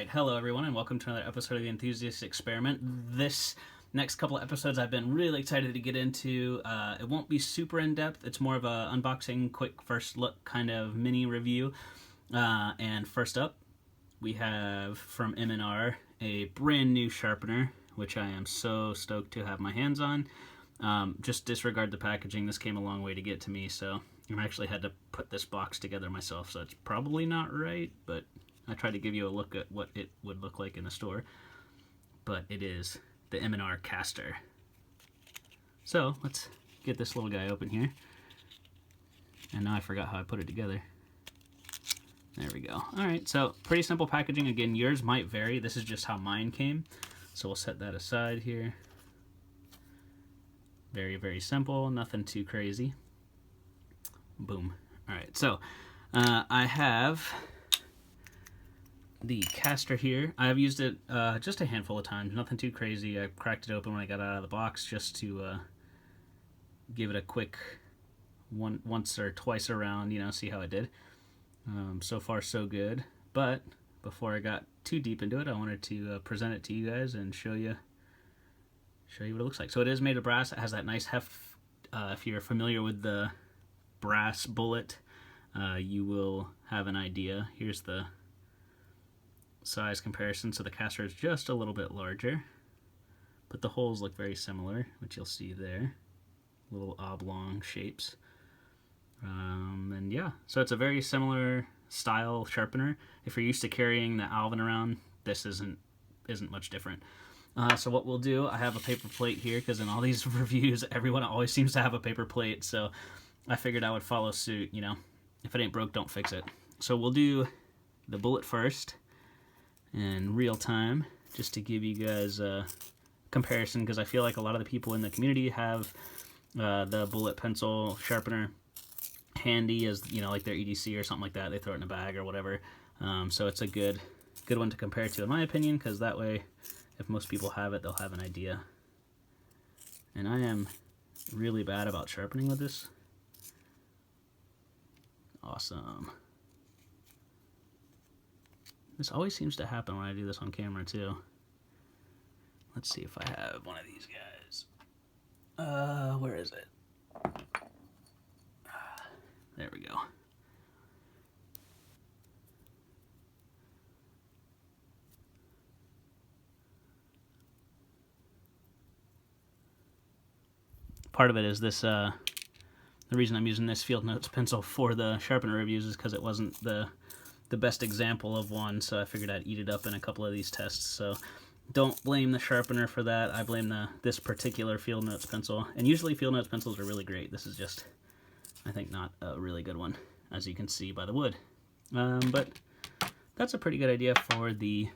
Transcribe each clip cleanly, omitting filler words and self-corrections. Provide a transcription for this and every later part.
hello everyone, and welcome to another episode of the Enthusiast Experiment. This next couple of episodes I've been really excited to get into. It won't be super in-depth. It's more of a unboxing, quick first look kind of mini review. And first up, we have from M&R a brand new sharpener, which I am so stoked to have my hands on. Just disregard the packaging. This came a long way to get to me, so I actually had to put this box together myself, so it's probably not right, but I tried to give you a look at what it would look like in the store. But it is the M&R Castor. So let's get this little guy open here. And now I forgot how I put it together. There we go. Alright, so pretty simple packaging. Again, yours might vary. This is just how mine came. So we'll set that aside here. Very, very simple. Nothing too crazy. Boom. Alright, so I have the Castor here. I've used it just a handful of times. Nothing too crazy. I cracked it open when I got out of the box just to give it a quick once or twice around, see how it did. So far so good, but before I got too deep into it, I wanted to present it to you guys and show you what it looks like. So it is made of brass. It has that nice heft. If you're familiar with the brass bullet, you will have an idea. Here's the size comparison. So the Castor is just a little bit larger, but the holes look very similar, which you'll see there. Little oblong shapes. And yeah, so it's a very similar style sharpener. If you're used to carrying the Alvin around, this isn't much different. So what we'll do, I have a paper plate here because in all these reviews, everyone always seems to have a paper plate. So I figured I would follow suit. If it ain't broke, don't fix it. So we'll do the bullet first in real time, just to give you guys a comparison, because I feel like a lot of the people in the community have the bullet pencil sharpener handy as like their EDC or something like that. They throw it in a bag or whatever. So it's a good one to compare to, in my opinion, because that way, if most people have it, they'll have an idea. And I am really bad about sharpening with this. Awesome. This always seems to happen when I do this on camera too. Let's see if I have one of these guys. Where is it? There we go. Part of it is this, the reason I'm using this Field Notes pencil for the sharpener reviews is because it wasn't the best example of one, so I figured I'd eat it up in a couple of these tests. So don't blame the sharpener for that. I blame this particular Field Notes pencil. And usually Field Notes pencils are really great. This is just, I think, not a really good one, as you can see by the wood. But that's a pretty good idea for the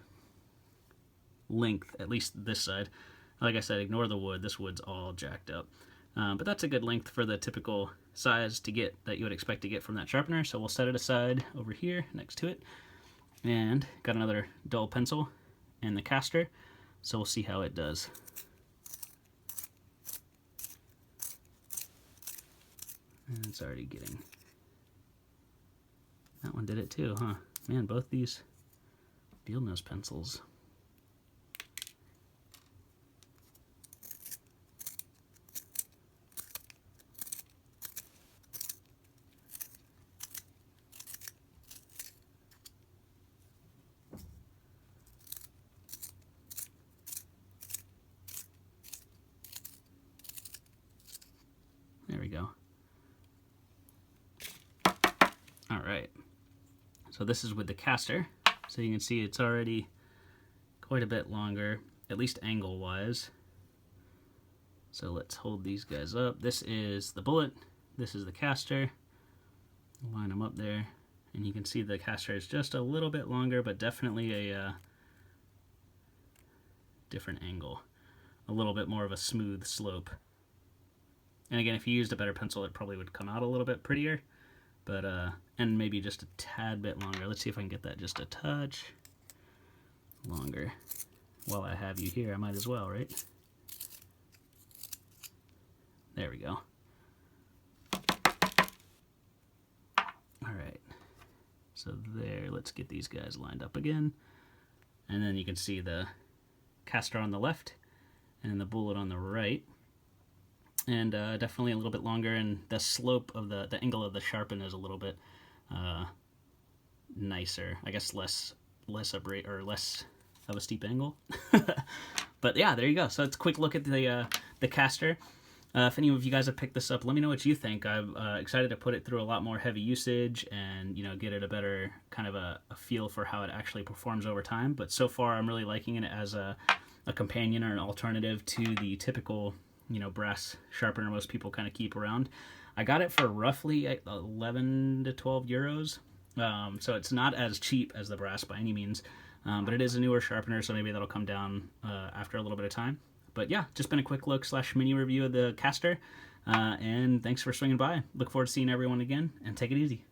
length, at least this side. Like I said, ignore the wood. This wood's all jacked up. But that's a good length for the typical size to get that you would expect to get from that sharpener. So we'll set it aside over here next to it. And got another dull pencil and the Castor. So we'll see how it does. And it's already getting... That one did it too, huh? Man, both these Field Notes pencils. There we go. All right. So this is with the Castor. So you can see it's already quite a bit longer, at least angle-wise. So let's hold these guys up. This is the bullet. This is the Castor. Line them up there. And you can see the Castor is just a little bit longer, but definitely a different angle. A little bit more of a smooth slope. And again, if you used a better pencil, it probably would come out a little bit prettier, but and maybe just a tad bit longer. Let's see if I can get that just a touch longer. While I have you here, I might as well, right? There we go. All right. So there, let's get these guys lined up again. and then you can see the Castor on the left and the bullet on the right. And definitely a little bit longer, and the slope of the angle of the sharpen is a little bit nicer. I guess less of a steep angle. But yeah, there you go. So it's a quick look at the Castor. If any of you guys have picked this up, let me know what you think. I'm excited to put it through a lot more heavy usage and, you know, get it a better kind of a feel for how it actually performs over time. But so far, I'm really liking it as a companion or an alternative to the typical, you know, brass sharpener most people kind of keep around. I got it for roughly 11 to 12 euros. So it's not as cheap as the brass by any means, but it is a newer sharpener, so maybe that'll come down after a little bit of time. But yeah, just been a quick look / mini review of the Castor, and thanks for swinging by. Look forward to seeing everyone again, and take it easy.